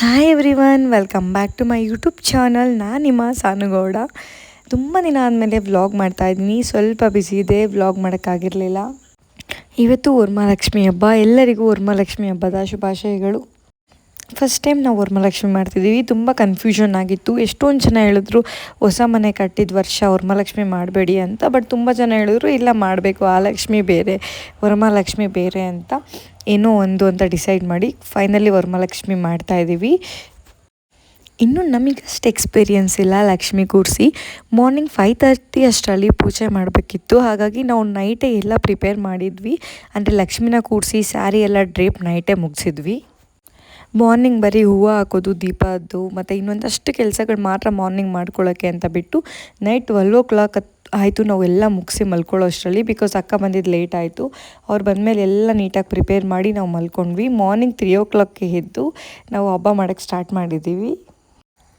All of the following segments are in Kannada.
Hi everyone, welcome back to my YouTube channel. ನಾನು ನಿಮ್ಮ ಸಾನುಗೌಡ. ತುಂಬ ದಿನ ಆದಮೇಲೆ ವ್ಲಾಗ್ ಮಾಡ್ತಾಯಿದ್ದೀನಿ. ಸ್ವಲ್ಪ ಬ್ಯುಸಿ ಇದೆ, ವ್ಲಾಗ್ ಮಾಡೋಕ್ಕಾಗಿರಲಿಲ್ಲ. ಇವತ್ತು ವರಮಹಾಲಕ್ಷ್ಮಿ ಹಬ್ಬ. ಎಲ್ಲರಿಗೂ ವರಮಹಾಲಕ್ಷ್ಮಿ ಹಬ್ಬದ ಶುಭಾಶಯಗಳು. ಫಸ್ಟ್ ಟೈಮ್ ನಾವು ವರಮಹಾಲಕ್ಷ್ಮಿ ಮಾಡ್ತಿದ್ದೀವಿ. ತುಂಬ ಕನ್ಫ್ಯೂಷನ್ ಆಗಿತ್ತು. ಎಷ್ಟೊಂದು ಜನ ಹೇಳಿದ್ರು ಹೊಸ ಮನೆ ಕಟ್ಟಿದ ವರ್ಷ ವರಮಹಾಲಕ್ಷ್ಮಿ ಮಾಡಬೇಡಿ ಅಂತ. ಬಟ್ ತುಂಬ ಜನ ಹೇಳಿದ್ರು ಇಲ್ಲ ಮಾಡಬೇಕು, ಆ ಲಕ್ಷ್ಮಿ ಬೇರೆ ವರಮಹಾಲಕ್ಷ್ಮಿ ಬೇರೆ ಅಂತ. ಏನೋ ಒಂದು ಅಂತ ಡಿಸೈಡ್ ಮಾಡಿ ಫೈನಲಿ ವರಮಹಾಲಕ್ಷ್ಮಿ ಮಾಡ್ತಾಯಿದ್ದೀವಿ. ಇನ್ನೂ ನಮಗಷ್ಟು ಎಕ್ಸ್ಪೀರಿಯೆನ್ಸ್ ಇಲ್ಲ ಲಕ್ಷ್ಮಿ ಕೂರಿಸಿ. ಮಾರ್ನಿಂಗ್ 5:30 ಅಷ್ಟರಲ್ಲಿ ಪೂಜೆ ಮಾಡಬೇಕಿತ್ತು. ಹಾಗಾಗಿ ನಾವು ನೈಟೇ ಎಲ್ಲ ಪ್ರಿಪೇರ್ ಮಾಡಿದ್ವಿ. ಅಂದರೆ ಲಕ್ಷ್ಮಿನ ಕೂರಿಸಿ ಸ್ಯಾರಿ ಎಲ್ಲ ಡ್ರೇಪ್ ನೈಟೇ ಮುಗಿಸಿದ್ವಿ. ಮಾರ್ನಿಂಗ್ ಬರೀ ಹೂವು ಹಾಕೋದು, ದೀಪದ್ದು ಮತ್ತು ಇನ್ನೊಂದಷ್ಟು ಕೆಲಸಗಳು ಮಾತ್ರ ಮಾರ್ನಿಂಗ್ ಮಾಡ್ಕೊಳ್ಳೋಕ್ಕೆ ಅಂತ ಬಿಟ್ಟು ನೈಟ್ 12 ಆಯಿತು ನಾವೆಲ್ಲ ಮುಗಿಸಿ ಮಲ್ಕೊಳ್ಳೋ ಅಷ್ಟರಲ್ಲಿ. ಬಿಕಾಸ್ ಅಕ್ಕ ಬಂದಿದ್ದು ಲೇಟ್ ಆಯಿತು. ಅವ್ರು ಬಂದಮೇಲೆ ಎಲ್ಲ ನೀಟಾಗಿ ಪ್ರಿಪೇರ್ ಮಾಡಿ ನಾವು ಮಲ್ಕೊಂಡ್ವಿ. ಮಾರ್ನಿಂಗ್ 3 ಎದ್ದು ನಾವು ಹಬ್ಬ ಮಾಡೋಕ್ಕೆ ಸ್ಟಾರ್ಟ್ ಮಾಡಿದ್ದೀವಿ.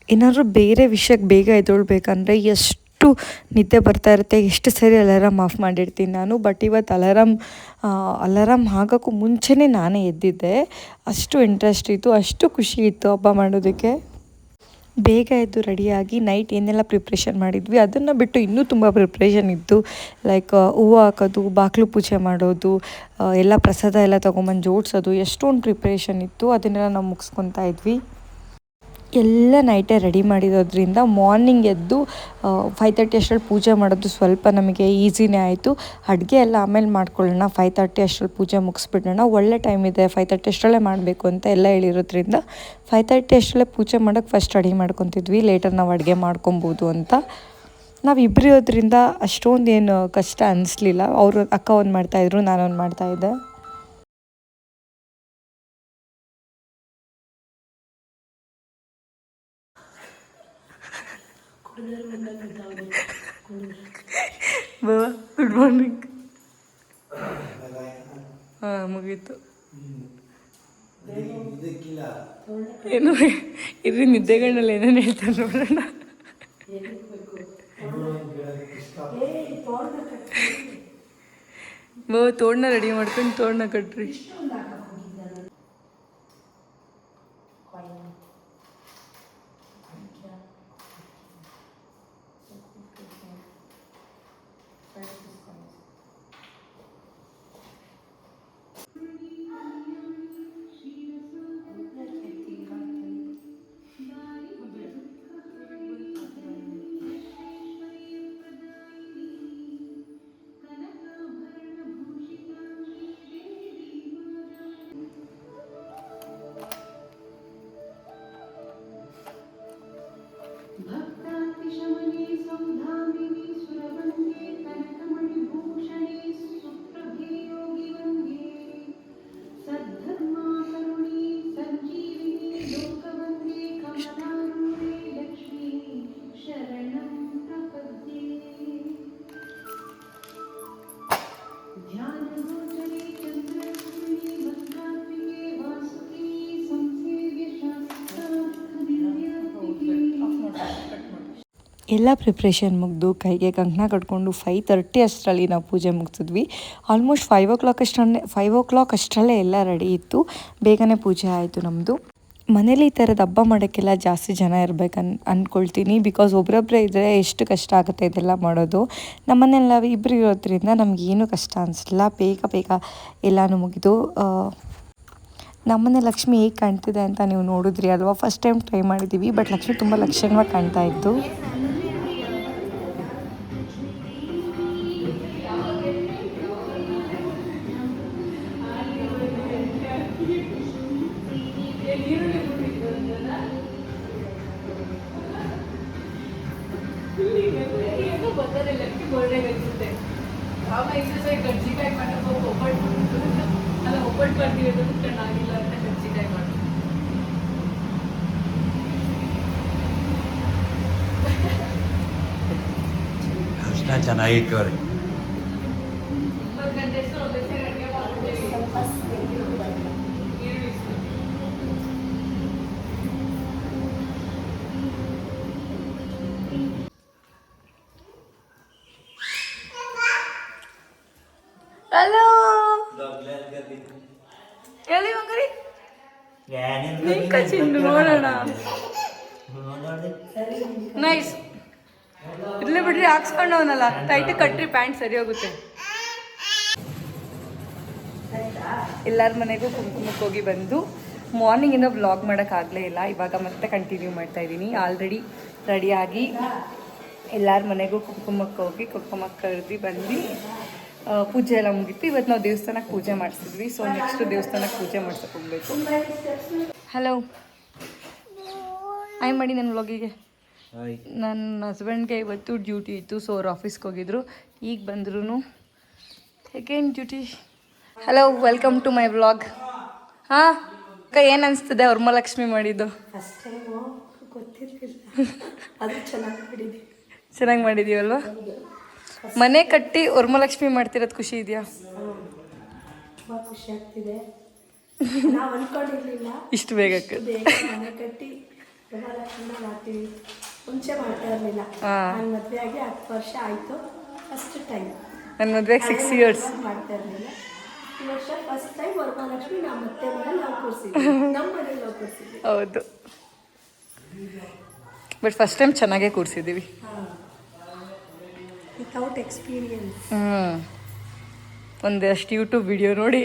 ಏನಾದರೂ ಬೇರೆ ವಿಷಯಕ್ಕೆ ಬೇಗ ಎದ್ದೇಳಬೇಕಂದ್ರೆ ಎಷ್ಟು ನಿದ್ದೆ ಬರ್ತಾ ಇರುತ್ತೆ, ಎಷ್ಟು ಸರಿ ಅಲಾರಾಮ್ ಆಫ್ ಮಾಡಿರ್ತೀನಿ ನಾನು. ಬಟ್ ಇವತ್ತು ಅಲಾರಾಮ್ ಹಾಕೋಕ್ಕೂ ಮುಂಚೆನೇ ನಾನೇ ಎದ್ದಿದ್ದೆ. ಅಷ್ಟು ಇಂಟ್ರೆಸ್ಟ್ ಇತ್ತು, ಅಷ್ಟು ಖುಷಿ ಇತ್ತು ಹಬ್ಬ ಮಾಡೋದಕ್ಕೆ. ಬೇಗ ಎದ್ದು ರೆಡಿಯಾಗಿ ನೈಟ್ ಏನೆಲ್ಲ ಪ್ರಿಪ್ರೇಷನ್ ಮಾಡಿದ್ವಿ ಅದನ್ನು ಬಿಟ್ಟು ಇನ್ನೂ ತುಂಬ ಪ್ರಿಪ್ರೇಷನ್ ಇತ್ತು. ಲೈಕ್ ಹೂವು ಹಾಕೋದು, ಬಾಗಿಲು ಪೂಜೆ ಮಾಡೋದು, ಎಲ್ಲ ಪ್ರಸಾದ ಎಲ್ಲ ತೊಗೊಂಬಂದು ಜೋಡಿಸೋದು, ಎಷ್ಟೊಂದು ಪ್ರಿಪ್ರೇಷನ್ ಇತ್ತು. ಅದನ್ನೆಲ್ಲ ನಾವು ಮುಗಿಸ್ಕೊತಾ ಇದ್ವಿ. ಎಲ್ಲ ನೈಟೇ ರೆಡಿ ಮಾಡಿರೋದ್ರಿಂದ ಮಾರ್ನಿಂಗ್ ಎದ್ದು 5:30 ಅಷ್ಟರಲ್ಲಿ ಪೂಜೆ ಮಾಡೋದು ಸ್ವಲ್ಪ ನಮಗೆ ಈಸಿನೇ ಆಯಿತು. ಅಡುಗೆ ಎಲ್ಲ ಆಮೇಲೆ ಮಾಡ್ಕೊಳ್ಳೋಣ, 5:30 ಅಷ್ಟರಲ್ಲಿ ಪೂಜೆ ಮುಗಿಸ್ಬಿಡೋಣ, ಒಳ್ಳೆ ಟೈಮ್ ಇದೆ, 5:30 ಅಷ್ಟರಲ್ಲೇ ಮಾಡಬೇಕು ಅಂತ ಎಲ್ಲ ಹೇಳಿರೋದ್ರಿಂದ 5:30 ಅಷ್ಟರಲ್ಲೇ ಪೂಜೆ ಮಾಡೋಕ್ಕೆ ಫಸ್ಟ್ ರೆಡಿ ಮಾಡ್ಕೊತಿದ್ವಿ. ಲೇಟರ್ ನಾವು ಅಡುಗೆ ಮಾಡ್ಕೊಬೋದು ಅಂತ. ನಾವು ಇಬ್ಬರು ಇರೋದ್ರಿಂದ ಅಷ್ಟೊಂದು ಏನು ಕಷ್ಟ ಅನ್ನಿಸ್ಲಿಲ್ಲ. ಅವರು ಅಕ್ಕ ಒಂದು ಮಾಡ್ತಾಯಿದ್ರು, ನಾನೊಂದು ಮಾಡ್ತಾಯಿದ್ದೆ. Good morning. ಹಾಂ ಮುಗೀತು. ಏನು ಇರ್ರಿ, ನಿದ್ದೆಗಣ್ಣಲ್ಲಿ ಏನೇನು ಹೇಳ್ತಾರೆ ನೋಡೋಣ. ತೋರಣ ರೆಡಿ ಮಾಡ್ಕೊಂಡು ತೋರಣ ಕಟ್ರಿ. ಎಲ್ಲ ಪ್ರಿಪ್ರೇಷನ್ ಮುಗಿದು ಕೈಗೆ ಕಂಕಣ ಕಟ್ಕೊಂಡು 5:30 ಅಷ್ಟರಲ್ಲಿ ನಾವು ಪೂಜೆ ಮುಗಿಸಿದ್ವಿ. ಆಲ್ಮೋಸ್ಟ್ 5 ಅಷ್ಟರಲ್ಲೇ ಎಲ್ಲ ರೆಡಿ ಇತ್ತು. ಬೇಗನೆ ಪೂಜೆ ಆಯಿತು ನಮ್ಮದು. ಮನೇಲಿ ಈ ಥರದ ಹಬ್ಬ ಮಾಡೋಕ್ಕೆಲ್ಲ ಜಾಸ್ತಿ ಜನ ಇರಬೇಕು ಅಂದ್ಕೊಳ್ತೀನಿ. ಬಿಕಾಸ್ ಒಬ್ಬರೊಬ್ಬರೇ ಇದ್ದರೆ ಎಷ್ಟು ಕಷ್ಟ ಆಗುತ್ತೆ ಇದೆಲ್ಲ ಮಾಡೋದು. ನಮ್ಮನೇಲಿ ನಾವು ಇಬ್ಬರು ಇರೋದ್ರಿಂದ ನಮಗೇನು ಕಷ್ಟ ಅನಿಸಲಿಲ್ಲ. ಬೇಗ ಎಲ್ಲನೂ ಮುಗಿದು ನಮ್ಮನೆ ಲಕ್ಷ್ಮಿ ಹೇಗೆ ಕಾಣ್ತಿದೆ ಅಂತ ನೀವು ನೋಡಿದ್ರಿ ಅಲ್ವಾ. ಫಸ್ಟ್ ಟೈಮ್ ಟ್ರೈ ಮಾಡಿದ್ದೀವಿ, ಬಟ್ ಲಕ್ಷ್ಮಿ ತುಂಬ ಲಕ್ಷಣವಾಗಿ ಕಾಣ್ತಾ ಇತ್ತು. ಚೆನ್ನಾಗಿಟ್ಟವ್ರೆ. ಹಲೋ ಹೇಳಿ ಮಂಗರಿ. ನೀಕ ಚಿನ್ನು ನೋಡೋಣ. ನೈಸ್. ಇರ್ಲಿ ಬಿಡ್ರಿ, ಹಾಕ್ಸ್ಕೊಂಡವನಲ್ಲ, ಟೈಟ್ ಕಟ್ರಿ, ಪ್ಯಾಂಟ್ ಸರಿ ಹೋಗುತ್ತೆ. ಎಲ್ಲರ ಮನೆಗೂ ಕುಂಕುಮಕ್ಕೆ ಹೋಗಿ ಬಂದು ಮಾರ್ನಿಂಗಿಂದ ವ್ಲಾಗ್ ಮಾಡೋಕ್ಕಾಗಲೇ ಇಲ್ಲ. ಇವಾಗ ಮತ್ತೆ ಕಂಟಿನ್ಯೂ ಮಾಡ್ತಾ ಇದ್ದೀನಿ. ಆಲ್ರೆಡಿ ರೆಡಿಯಾಗಿ ಎಲ್ಲರ ಮನೆಗೂ ಕುಂಕುಮಕ್ಕೆ ಹೋಗಿ ಕುಂಕುಮಕ್ಕೆ ಕರೆದು ಬಂದು ಪೂಜೆ ಎಲ್ಲ ಮುಗೀತು. ಇವತ್ತು ನಾವು ದೇವಸ್ಥಾನಕ್ಕೆ ಪೂಜೆ ಮಾಡಿಸಿದ್ವಿ. ಸೊ ನೆಕ್ಸ್ಟ್ ದೇವಸ್ಥಾನಕ್ಕೆ ಪೂಜೆ ಮಾಡ್ಸಕ್ಕೆ ಹೋಗ್ಬೇಕು. ಹಲೋ ಆಯ್ ಮಾಡಿ ನನ್ನ ವ್ಲಾಗಿಗೆ. ನನ್ನ ಹಸ್ಬೆಂಡ್ಗೆ ಇವತ್ತು ಡ್ಯೂಟಿ ಇತ್ತು, ಸೊ ಅವ್ರು ಆಫೀಸ್ಗೆ ಹೋಗಿದ್ರು. ಈಗ ಬಂದ್ರು second duty. Hello, welcome to my vlog. ಹಾಂ ಅಕ್ಕ, ಏನು ಅನಿಸ್ತದೆ ವರಮಹಾಲಕ್ಷ್ಮಿ ಮಾಡಿದ್ದು? ಫಸ್ಟ್ ಟೈಮು ಗೊತ್ತಿರಲಿಲ್ಲ, ಅದು ಚೆನ್ನಾಗಿ ಮಾಡಿದ್ದೀವಲ್ವಾ? ಮನೆ ಕಟ್ಟಿ ವರಮಹಾಲಕ್ಷ್ಮಿ ಮಾಡ್ತಿರೋದು ಖುಷಿ ಇದೆಯಾ? ತುಂಬ ಖುಷಿ ಆಗ್ತಿದೆ. ನಾವು ಅಂದ್ಕೊಂಡಿರ್ಲಿಲ್ಲ ಇಷ್ಟು ಬೇಗ ಮನೆ ಕಟ್ಟಿ ವರಮಹಾಲಕ್ಷ್ಮಿನ ಮಾಡ್ತೀವಿ. ಮುಂಚೆ ಮಾಡ್ತಾ ಇರಲಿಲ್ಲ. ನಾನು ಮದುವೆ ಆಗಿ 10 ವರ್ಷ ಆಯಿತು. First time. ನನ್ನ ಮದುವೆಗೆ 6 years ಮಾಡ್ತಾ ಇರಲಿಲ್ಲ. ಈ ವರ್ಷ ಫಸ್ಟ್ ಟೈಮ್ ವರಮಹಾಲಕ್ಷ್ಮಿ ನಾವು ಮತ್ತೆ ಮನೇಲಿ ನಾವು ಕೂರಿಸಿದ್ವಿ, ನಮ್ಮ ಮನೇಲಿ ನಾವು ಕೂರಿಸಿದ್ವಿ. ಹೌದು, ಬಟ್ ಫಸ್ಟ್ ಟೈಮ್ ಚೆನ್ನಾಗೇ ಕೂರಿಸಿದ್ದೀವಿ. Without experience. ಒಂದಷ್ಟು ಯೂಟ್ಯೂಬ್ ವಿಡಿಯೋ ನೋಡಿ.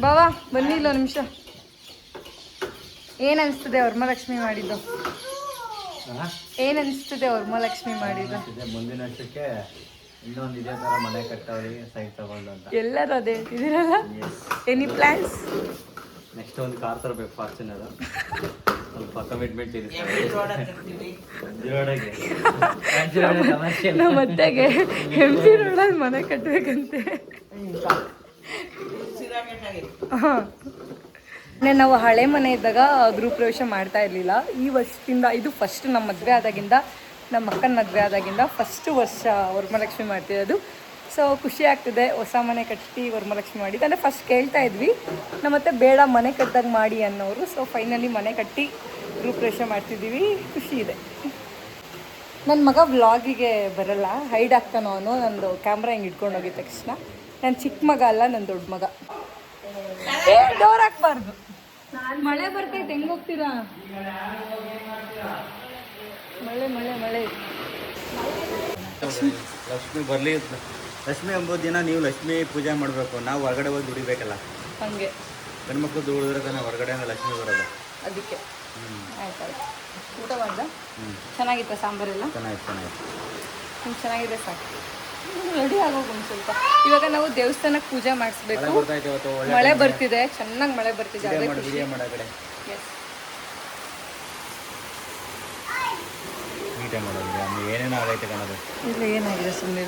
ಬಾವಾ ಬನ್ನಿ ಇಲ್ಲ ನಿಮಿಷ. ಏನು ಅನಿಸ್ತದೆ ವರಮಹಾಲಕ್ಷ್ಮಿ ಮಾಡಿದ್ದು? ಏನು ಅನಿಸ್ತದೆ ವರಮಹಾಲಕ್ಷ್ಮಿ ಮಾಡಿದ್ದು? ಮುಂದಿನ ವರ್ಷಕ್ಕೆ ಇನ್ನೊಂದು ಇದೇ ಥರ ಮನೆ ಕಟ್ಟವ್ರಿಗೆ ಸೈಟ್ ತಗೊಂಡು ಅಂತ ಎಲ್ಲರೂ ಅದೇ ಹೇಳ್ತಿದ್ದೀರಲ್ಲ. Any plans? ನೆಕ್ಸ್ಟ್ ಒಂದು ಕಾರ್ ತರಬೇಕು, ಫಾರ್ಚುನರ್. ಸ್ವಲ್ಪ ಕಮಿಟ್ಮೆಂಟ್ ಇದೆ. ನಮ್ಮ ಅತ್ತೆಗೆ MP ರೋಡಲ್ಲಿ ಮನೆ ಕಟ್ಟಬೇಕಂತೆ. ಹಾಂ, ನಾವು ಹಳೆ ಮನೆ ಇದ್ದಾಗ ಗೃಹ ಪ್ರವೇಶ ಮಾಡ್ತಾ ಇರಲಿಲ್ಲ. ಈ ವರ್ಷದಿಂದ ಇದು ಫಸ್ಟ್ ನಮ್ಮ ಮದುವೆ ಆದಾಗಿಂದ, ನಮ್ಮ ಅಕ್ಕನ ಮದುವೆ ಆದಾಗಿಂದ ಫಸ್ಟ್ ವರ್ಷ ವರಮಹಾಲಕ್ಷ್ಮಿ ಮಾಡ್ತಿರೋದು. ಸೊ ಖುಷಿ ಆಗ್ತಿದೆ, ಹೊಸ ಮನೆ ಕಟ್ಟಿ ವರಮಹಾಲಕ್ಷ್ಮಿ ಮಾಡಿದ್ದು. ಅಂದರೆ ಫಸ್ಟ್ ಕೇಳ್ತಾ ಇದ್ವಿ, ನಮ್ಮತ್ತೆ ಬೇಡ ಮನೆ ಕಟ್ಟಿದಾಗ ಮಾಡಿ ಅನ್ನೋರು. ಸೊ ಫೈನಲಿ ಮನೆ ಕಟ್ಟಿ ಗೃಹ ಪ್ರವೇಶ ಮಾಡ್ತಿದ್ದೀವಿ. ಖುಷಿ ಇದೆ. ನನ್ನ ಮಗ ವ್ಲಾಗಿಗೆ ಬರಲ್ಲ, ಹೈಡ್ ಆಗ್ತಾನೋ ಅವನು. ನಂದು ಕ್ಯಾಮ್ರಾ ಹಿಂಗೆ ಇಟ್ಕೊಂಡು ಹೋಗಿದ ತಕ್ಷಣ. ನನ್ನ ಚಿಕ್ಕ ಮಗ ಅಲ್ಲ, ನನ್ನ ದೊಡ್ಡ ಮಗ. ಡೋರ್ ಹಾಕ್ಬಾರ್ದು, ಮಳೆ ಬರ್ತೈತೆ, ಹೆಂಗೆ ಹೋಗ್ತೀರಾ? ಮಳೆ ಮಳೆ ಮಳೆ. ಲಕ್ಷ್ಮಿ ಬರಲಿ. ಲಕ್ಷ್ಮಿ ಎಂಬುದು ದಿನ ನೀವು ಲಕ್ಷ್ಮಿ ಪೂಜೆ ಮಾಡಬೇಕು. ನಾವು ಹೊರಗಡೆ ಹೋಗಿ ದುಡಿಬೇಕಲ್ಲ. ಹಂಗೆ ಗಂಡ್ಮಕ್ಳು ದುಡಿದ್ರೆ ತಾನೇ ಹೊರಗಡೆಯಿಂದ ಲಕ್ಷ್ಮಿ ಬರೋದು. ಅದಕ್ಕೆ ಆಯ್ತಾಯ್ತು. ಊಟ ಮಾಡ್ದ? ಚೆನ್ನಾಗಿತ್ತ ಸಾಂಬಾರೆಲ್ಲ? ಚೆನ್ನಾಗಿತ್ತು. ನಿಮ್ಗೆ ಚೆನ್ನಾಗಿದೆ ಸಾಕು. ರೆಡಿ ಆಗೋದು ಒಂದು ಸ್ವಲ್ಪ. ಇವಾಗ ನಾವು ದೇವಸ್ಥಾನಕ್ಕೆ ಪೂಜೆ ಮಾಡಿಸ್ಬೇಕು. ಮಳೆ ಬರ್ತಿದೆ, ಚೆನ್ನಾಗಿ ಮಳೆ ಬರ್ತಿದೆ. ಎಸ್, ನೀಟಾಗಿ ಮಾಡೋದು. ಏನೇನು ಆಗೈತೆ ಕಾಣೋದು ಇಲ್ಲ, ಏನಾಗಿದೆ ಸುಮ್ಮನೆ.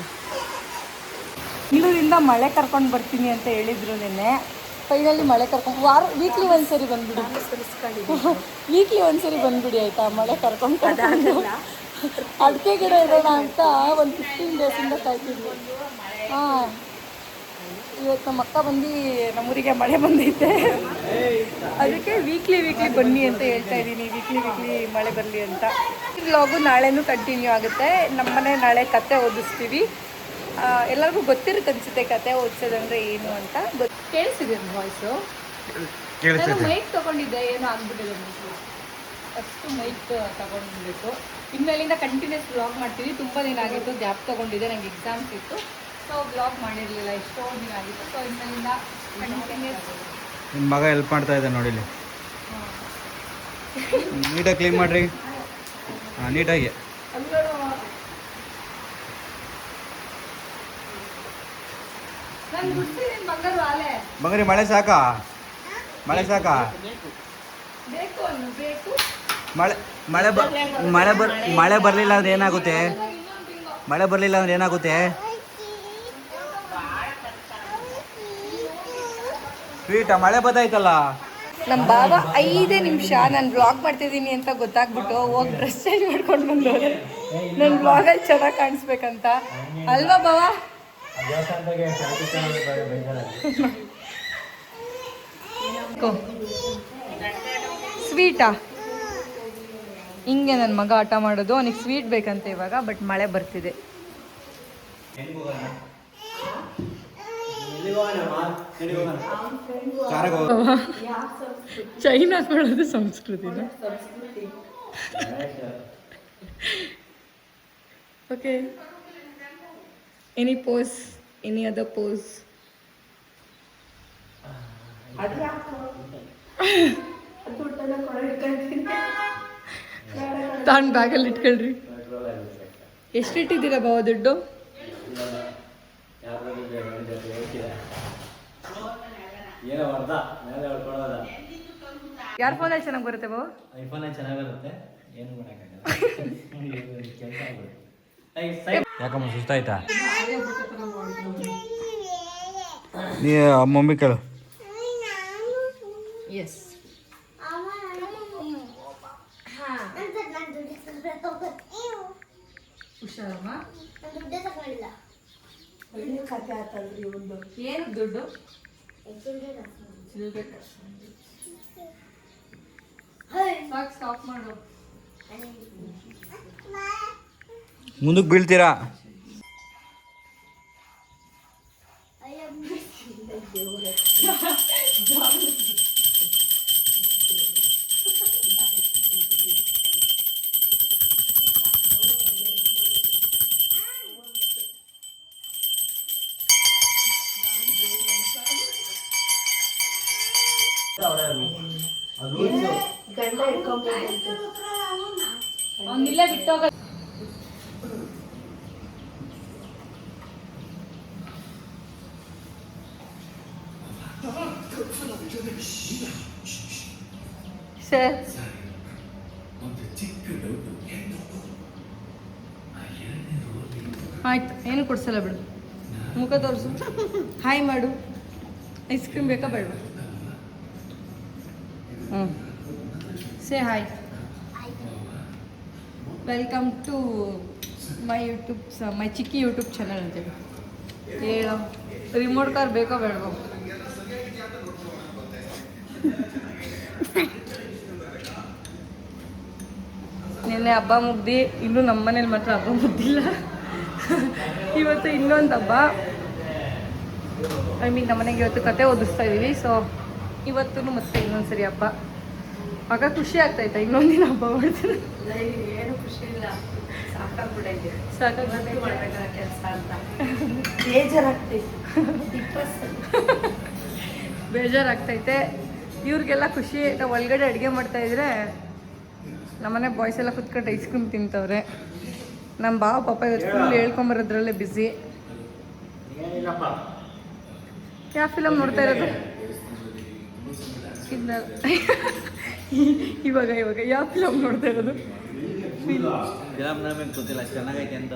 ಇಲ್ಲೂರಿಂದ ಮಳೆ ಕರ್ಕೊಂಡು ಬರ್ತೀನಿ ಅಂತ ಹೇಳಿದ್ರು ನಿನ್ನೆ. ಫೈನಲಿ ಮಳೆ ಕರ್ಕೊಂಡು ವೀಕ್ಲಿ ಒಂದ್ಸರಿ ಬಂದ್ಬಿಡಿ. ವೀಕ್ಲಿ ಒಂದ್ಸರಿ ಬಂದ್ಬಿಡಿ ಆಯ್ತಾ? ಮಳೆ ಕರ್ಕೊಂಡು ಅಡಿಕೆ ಗಿಡ ಇರೋಣ ಅಂತ ಒಂದು 15 ಡೇಸಿಂದ ಕಾಯ್ತಿದ್ವಿ. ಹಾಂ, ಇವತ್ತು ನಮ್ಮ ಅಕ್ಕ ಬಂದು ನಮ್ಮೂರಿಗೆ ಮಳೆ ಬಂದೈತೆ, ಅದಕ್ಕೆ ವೀಕ್ಲಿ ಬನ್ನಿ ಅಂತ ಹೇಳ್ತಾ ಇದ್ದೀನಿ. ವೀಕ್ಲಿ ಮಳೆ ಬರಲಿ ಅಂತ. ಈ ವ್ಲಾಗು ನಾಳೆನೂ ಕಂಟಿನ್ಯೂ ಆಗುತ್ತೆ. ನಮ್ಮನೆ ನಾಳೆ ಕತೆ ಓದಿಸ್ತೀವಿ. ಎಲ್ಲರಿಗೂ ಗೊತ್ತಿರುತ್ತೆ ಅನಿಸುತ್ತೆ ಕತೆ ಓದಿಸೋದಂದ್ರೆ ಏನು ಅಂತ. ಕೇಳಿಸಿದೆ ವಾಯ್ಸು? ಮೈಕ್ ತೊಗೊಂಡಿದ್ದೆ, ಏನೋ ಆಗ್ಬಿಟ್ಟಿದೆ ಅಷ್ಟು ಮೈಕ್ ತಗೊಂಡ್ಬೇಕು. ಇನ್ಮೇಲಿಂದ ಕಂಟಿನ್ಯೂಸ್ ವ್ಲಾಗ್ ಮಾಡ್ತೀವಿ. ತುಂಬ ದಿನ ಆಗಿತ್ತು, ಗ್ಯಾಪ್ ತೊಗೊಂಡಿದ್ದೆ, ನನಗೆ ಎಕ್ಸಾಮ್ಸ್ ಇತ್ತು. ಸೊ ವ್ಲಾಗ್ ಮಾಡಿರಲಿಲ್ಲ, ಎಷ್ಟೋ ದಿನ ಆಗಿತ್ತು. ಸೊ ಇನ್ಮೇಲಿಂದ ಕಂಟಿನ್ಯೂಸ್. ನಿಮ್ಮ ಮಗ ಹೆಲ್ಪ್ ಮಾಡ್ತಾ ಇದ್ದೆ ನೋಡಿಲಿ. ನೀಟಾಗಿ ಕ್ಲೀನ್ ಮಾಡಿರಿ. ಹಾಂ, ನೀಟಾಗಿ. ಬಂಗಾರಿ ಮಳೆ ಸಾಕಾ? ಮಳೆ ಬರಲಿಲ್ಲ ಅಂದ್ರೆ ಏನಾಗುತ್ತೆ? ಸ್ವೀಟ ಮಳೆ ಬತ್ತಾಯ್ತಲ್ಲ. ನಮ್ಮ ಬಾಬಾ 5 ನಿಮಿಷ ನಾನು ವ್ಲಾಗ್ ಮಾಡ್ತಿದ್ದೀನಿ ಅಂತ ಗೊತ್ತಾಗ್ಬಿಟ್ಟು ಹೋಗಿ ಡ್ರೆಸ್ ಚೇಂಜ್ ಮಾಡ್ಕೊಂಡು ಬಂದವ್ರೆ. ನನ್ನ ವ್ಲಾಗಲ್ಲಿ ಚೆನ್ನಾಗಿ ಕಾಣಿಸ್ಬೇಕಂತ ಅಲ್ವಾ ಬಾವಾ? ಸ್ವೀಟಾ? ಹಿಂಗೆ ನನ್ನ ಮಗ ಆಟ ಮಾಡೋದು. ಅವನಿಗೆ ಸ್ವೀಟ್ ಬೇಕಂತೆ ಇವಾಗ. ಬಟ್ ಮಳೆ ಬರ್ತಿದೆ. ಹೆಂಗೆ ಹೋಗೋಣ ಎಲ್ಲಿಗೆ ಹೋಗೋಣ ಎಲ್ಲಿಗೆ ಹೋಗೋಣ ಕಾರಾಗ ಹೋಗೋಣ ಚೈನಾ ಕೊಡೋದು ಸಂಸ್ಕೃತಿನ. Okay, any pose, any other pose? ತಾನು ಬ್ಯಾಗಲ್ಲಿ ಇಟ್ಕೊಳ್ರಿ. ಎಷ್ಟು ಇಟ್ಟಿದ್ದೀರಾ ಬಾವ ದುಡ್ಡು? ಯಾರ ಫೋನಲ್ಲಿ ಚೆನ್ನಾಗಿ ಬರುತ್ತೆ ಬಾವ? ಐಫೋನ್ ಚೆನ್ನಾಗಿ ಬರುತ್ತೆ, ಏನು ಮಾಡೋಕ್ಕಾಗಲ್ಲ. ಯಾಕಮ್ಮ ಸುಸ್ತಾಯ್ತಾ? ನೀ ಮಮ್ಮಿ ಕೇಳು. ಎಸ್, ಹುಷಾರಮ್ಮ. ಒಳ್ಳೆ ಕತೆ ಆತಲ್ರಿ ಒಂದು. ಏನು ದುಡ್ಡು? ಸ್ಟಾಪ್ ಮಾಡು. ಮುಂದಕ್ಕೆ ಬೀಳ್ತೀರಾ? ಗಂಡ ಇಟ್ಕೊಂಡ್ಬಿಟ್ಟು ಅವನಿಲ್ಲೇ ಬಿಟ್ಟೋಗ. ಸರ್ ಆಯ್ತು, ಏನು ಕೊಡ್ಸಲ್ಲ ಬಿಡು. ಮುಖ ತೋರಿಸು, ಹಾಯ್ ಮಾಡು. ಐಸ್ ಕ್ರೀಮ್ ಬೇಕಾ ಬೇಡ? ಹ್ಞೂ, say hi. Welcome to my YouTube, my Chikki YouTube channel ಅಂತೇಳಿ ಹೇಳೋ. ರಿಮೋಟ್ ಕಾರ್ ಬೇಕೋ ಬೇಡವೋ? ನಿನ್ನೆ ಹಬ್ಬ ಮುಗ್ದು, ಇನ್ನೂ ನಮ್ಮ ಮನೇಲಿ ಮಾತ್ರ ಹಬ್ಬ ಮುಗ್ದಿಲ್ಲ. ಇವತ್ತು ಇನ್ನೊಂದು ಹಬ್ಬ, ಐ ಮೀನ್ ನಮ್ಮನೆಗೆ ಇವತ್ತು ಕತೆ ಓದಿಸ್ತಾ ಇದ್ದೀವಿ. ಸೊ ಇವತ್ತು ಮತ್ತೆ ಇನ್ನೊಂದ್ಸರಿ ಹಬ್ಬ. ಆಗ ಖುಷಿ ಆಗ್ತಾಯ್ತಾ ಇನ್ನೊಂದಿನ ಹಬ್ಬ ಮಾಡ್ತೀನಿ? ಏನು ಖುಷಿ ಇಲ್ಲ, ಸಾಕಾಗ್ಬಿಡೈತೆ. ಸಾಕಾಗ್ಬಿಟ್ಟು ಮಾಡ್ಬೇಕಲ್ಲ ಕೆಲಸ ಅಂತ ಬೇಜಾರಾಗ್ತೈತೆ. ಬೇಜಾರಾಗ್ತೈತೆ. ಇವ್ರಿಗೆಲ್ಲ ಖುಷಿ. ನಾವು ಒಳಗಡೆ ಅಡುಗೆ ಮಾಡ್ತಾಯಿದ್ರೆ ನಮ್ಮನೆ ಬಾಯ್ಸ್ ಎಲ್ಲ ಕುತ್ಕೊಂಡು ಐಸ್ ಕ್ರೀಮ್ ತಿಂತವ್ರೆ. ನಮ್ಮ ಬಾವ ಪಾಪ ಇವತ್ತು ಫುಲ್ ಹೇಳ್ಕೊಂಬರೋದ್ರಲ್ಲೇ ಬ್ಯುಸಿ. ಯಾವ ಫಿಲಮ್ ನೋಡ್ತಾ ಇರೋದು? ಇವಾಗ ಯಾವ ಫಿಲಮ್ ನೋಡ್ತಾ ಇರೋದು? ಗೊತ್ತಿಲ್ಲ, ಚೆನ್ನಾಗೈತೆ ಅಂತ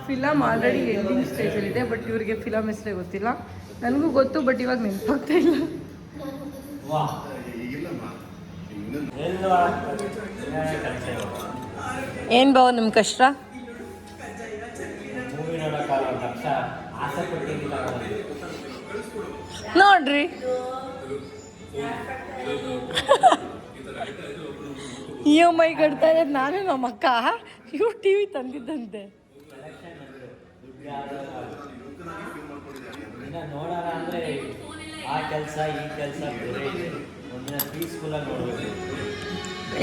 ಫಿಲಮ್ ಆಲ್ರೆಡಿ ಎಂಡಿಂಗ್ ಸ್ಟೇಜಲ್ಲಿದೆ. ಬಟ್ ಇವ್ರಿಗೆ ಫಿಲಮ್ ಹೆಸರೇ ಗೊತ್ತಿಲ್ಲ. ನನಗೂ ಗೊತ್ತು, ಬಟ್ ಇವಾಗ ನೆನಪಾಗ್ತಾ ಇಲ್ಲ. ಏನು ಬಾವ ನಿಮ್ಮ ಕಷ್ಟ? ನೋಡ್ರಿ, EMI ಕಟ್ತಾ ಇರೋದು ನಾನು ನಮ್ಮ ಅಕ್ಕ. ಇವ್ರು TV ತಂದಿದ್ದಂತೆ. ನೋಡೋಣ ಅಂದರೆ ಆ ಕೆಲಸ ಈ ಕೆಲಸ ಬೇರೆ ಇದೆ. ಒಂದಿನ ಪೀಸ್ಫುಲ್ಲಾಗಿ ನೋಡಬೇಕು.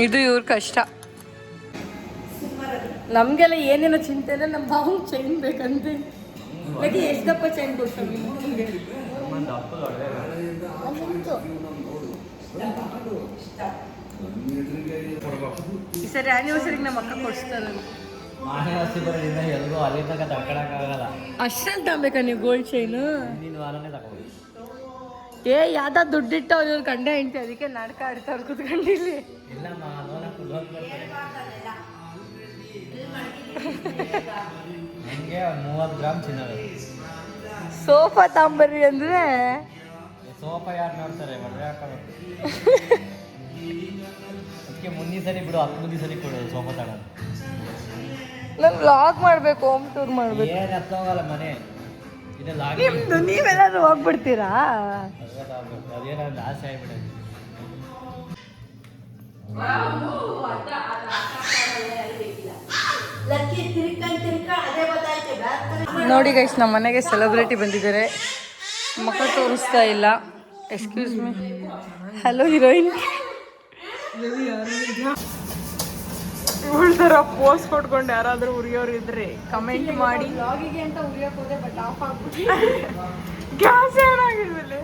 ಇದು ಇವ್ರ ಕಷ್ಟ. ನಮಗೆಲ್ಲ ಏನೇನೋ ಚಿಂತೆ ಇಲ್ಲ. ನಮ್ಮ ಭಾವನ ಚೈನ್ ಬೇಕಂತೆ. ಲಗಿ ಎಷ್ಟು ದಪ್ಪ ಚೈನ್ ಕೊಡ್ತೀವಿ ನಿಮಗೆ? ಈ ಸರಿ ಆ್ಯನಿವರ್ಸರಿಗೆ ನಮ್ಮ ಅಕ್ಕ ಕೊಡಿಸ್ತಾರೆ. ಆನಿವರ್ಸರಿ ಬರೋದ್ರಿಂದ ಎಲ್ಲರೂ ಅಲ್ಲಿ ತನಕ ತಗೊಳಕ್ಕಾಗಲ್ಲ. ಅಷ್ಟಂತ ತಗೋಬೇಕಾ ನೀವು ಗೋಲ್ಡ್ ಚೈನು? ಮುಂದಿನ ವಾರನೇ ತಗೋಬೋದು. ಯಾವ್ದು ದುಡ್ಡಿಟ್ಟು ಅವ್ರು ಗಂಡ ಹೆಂಡ್ತಿ, ಅದಕ್ಕೆ ನಾಟಕ ಆಡ್ತಾರೆ ಕುತ್ಕೊಂಡಿಲ್ಲಿ. ಇಲ್ಲಮ್ಮ, ನನಗೆ 30 ಗ್ರಾಮ್ ಚಿನ್ನ. ಸೋಫಾ ತಾಂಬರ್ರಿ ಅಂದರೆ ಸೋಫಾ ಯಾರು ನೋಡ್ತಾರೆ? ಮದುವೆ ಹಾಕೋಬೇಕು. ಅದಕ್ಕೆ ಮುಂದಿನ ಸರಿ ಬಿಡು, 10 ಸರಿ ಕೊಡು ಸೋಫಾ ತಗೊಳ್ಳೋದು. ನಾನು ವ್ಲಾಗ್ ಮಾಡಬೇಕು, ಹೋಮ್ ಟೂರ್ ಮಾಡಬೇಕು. ಏನು ಹತ್ತೋಗಲ್ಲ ಮನೆ ಇದೆಲ್ಲ. ನಿಮ್ಮದು ನೀವೆಲ್ಲಾದ್ರೂ ಹೋಗ್ಬಿಡ್ತೀರಾ? ಅದೇನೋ ಆಸೆ ಆಗಿಬಿಡೋದು. ನೋಡಿ ಗೈಸ್, ನಮ್ಮ ಮನೆಗೆ ಸೆಲೆಬ್ರಿಟಿ ಬಂದಿದ್ದಾರೆ. ಮುಖ ತೋರಿಸ್ತಾ ಇಲ್ಲ. Excuse me. Hello heroine. ಇವಳ್ತರ ಪೋಸ್ ಕೊಟ್ಕೊಂಡು ಯಾರಾದರೂ ಉರಿಯೋರು ಇದ್ರೆ ಕಮೆಂಟ್ ಮಾಡಿ. ಬ್ಲಾಗಿಗೆ ಅಂತ ಉರಿಯೋಕೆ ಹೋದೆ, ಬಟ್ ಆಫ್ ಆಗ್ಬಿಟ್ಟು ಗ್ಯಾಸ್ ಏನಾಗಿರ್ಮೇಲೆ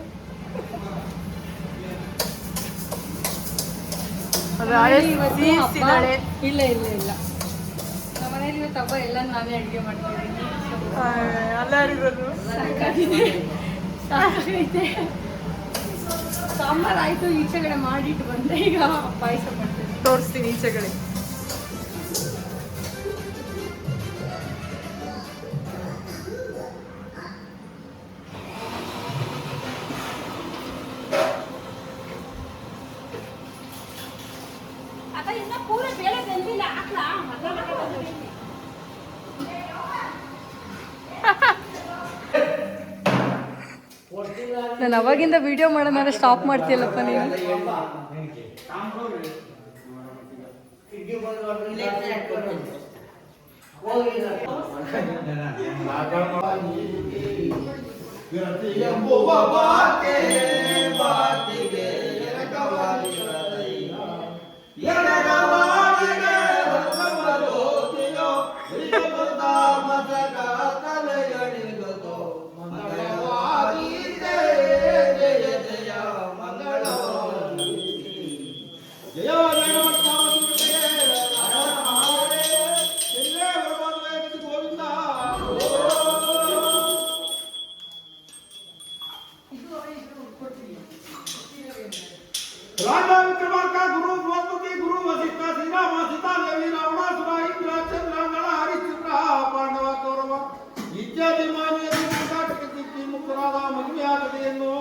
ಇಲ್ಲ ಇಲ್ಲ ಇಲ್ಲ, ನಮ್ಮ ಮನೇಲಿ ಇವತ್ತು ಹಬ್ಬ ಎಲ್ಲ ನಾನೇ ಅಡುಗೆ ಮಾಡ್ತಿದ್ದೀನಿ. ಅಲ್ಲಾರಿರೋದು ಸಾಕಾಗೈತೆ. ಸಾಂಬಾರು ಆಯಿತು, ಈಚೆಗಡೆ ಮಾಡಿಟ್ಟು ಬಂದೆ. ಈಗ ಪಾಯಸ ಮಾಡ್ತೀನಿ, ತೋರಿಸ್ತೀನಿ ಈಚೆಗಡೆ. ನಾನು ಅವಾಗಿಂದ ವಿಡಿಯೋ ಮಾಡೋಣ ಸ್ಟಾಪ್ ಮಾಡ್ತೀಯಲ್ಲಪ್ಪ ನೀನು. राजा विक्रमार्का गुरु बृहस्पति गुरु वशिष्ठ श्रीराम सीता देवी रावणासुर इंद्र चंद्र नल हरिश्चंद्र पांडव कौरव इत्यादि मान्य ಟಿಕ್ಕಿ ಮುಕ್ತರಾದ ಮಹಿಮೆಯಾಗದೆಯನ್ನು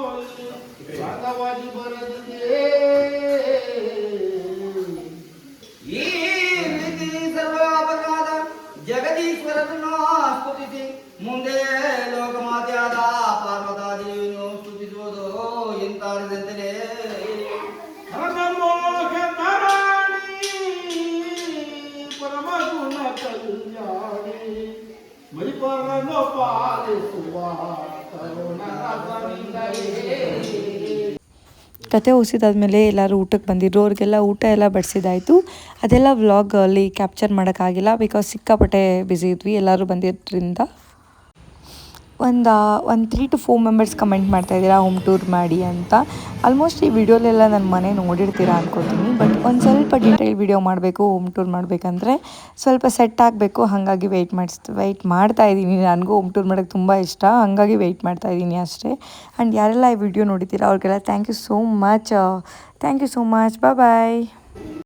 ಭಾಗವಾಗಿ ಬರೆದಿದೆ. ಈ ರೀತಿ ಸರ್ವಾಪರಾಧ ಜಗದೀಶ್ವರನನ್ನು ಸ್ತುತಿಸಿ ಮುಂದೆ ಲೋಕಮಾತೆಯಾದ ಪಾರ್ವತಾದೇವಿಯನ್ನು ಸ್ತುತಿಸುವುದು ಎಂತಾರದಂತೆಯೇ ಪರಮಗುಣ ಕಲ್ಯಾಣಿ ಮೈಪರನು ಪಾಲಿಸುವ ಕತೆ ಓದಿಸಿದಾದ್ಮೇಲೆ ಎಲ್ಲರೂ ಊಟಕ್ಕೆ ಬಂದಿದ್ರು. ಅವ್ರಿಗೆಲ್ಲ ಊಟ ಎಲ್ಲ ಬಡಿಸಿದಾಯಿತು. ಅದೆಲ್ಲ ವ್ಲಾಗ್ ಅಲ್ಲಿ ಕ್ಯಾಪ್ಚರ್ ಮಾಡೋಕ್ಕಾಗಿಲ್ಲ, ಬಿಕಾಸ್ ಸಿಕ್ಕಾಪಟ್ಟೆ ಬ್ಯುಸಿ ಇದ್ವಿ ಎಲ್ಲರೂ ಬಂದಿದ್ದರಿಂದ. ಒಂದು 3 to 4 ಮೆಂಬರ್ಸ್ ಕಮೆಂಟ್ ಮಾಡ್ತಾಯಿದ್ದೀರಾ ಹೋಮ್ ಟೂರ್ ಮಾಡಿ ಅಂತ. ಆಲ್ಮೋಸ್ಟ್ ಈ ವಿಡಿಯೋಲೆಲ್ಲ ನನ್ನ ಮನೆ ನೋಡಿರ್ತೀರಾ ಅನ್ಕೋತೀನಿ. ಬಟ್ ಒಂದು ಸ್ವಲ್ಪ ಡೀಟೇಲ್ ವಿಡಿಯೋ ಮಾಡಬೇಕು, ಹೋಮ್ ಟೂರ್ ಮಾಡಬೇಕಂದ್ರೆ ಸ್ವಲ್ಪ ಸೆಟ್ ಆಗಬೇಕು. ಹಾಗಾಗಿ ವೆಯ್ಟ್ ಮಾಡ್ತಾಯಿದ್ದೀನಿ. ನನಗೂ ಹೋಮ್ ಟೂರ್ ಮಾಡೋಕ್ಕೆ ತುಂಬ ಇಷ್ಟ, ಹಾಗಾಗಿ ವೆಯ್ಟ್ ಮಾಡ್ತಾಯಿದ್ದೀನಿ ಅಷ್ಟೇ. ಆ್ಯಂಡ್ ಯಾರೆಲ್ಲ ಈ ವಿಡಿಯೋ ನೋಡಿದ್ದೀರಾ ಅವ್ರಿಗೆಲ್ಲ thank you so much. Bye bye.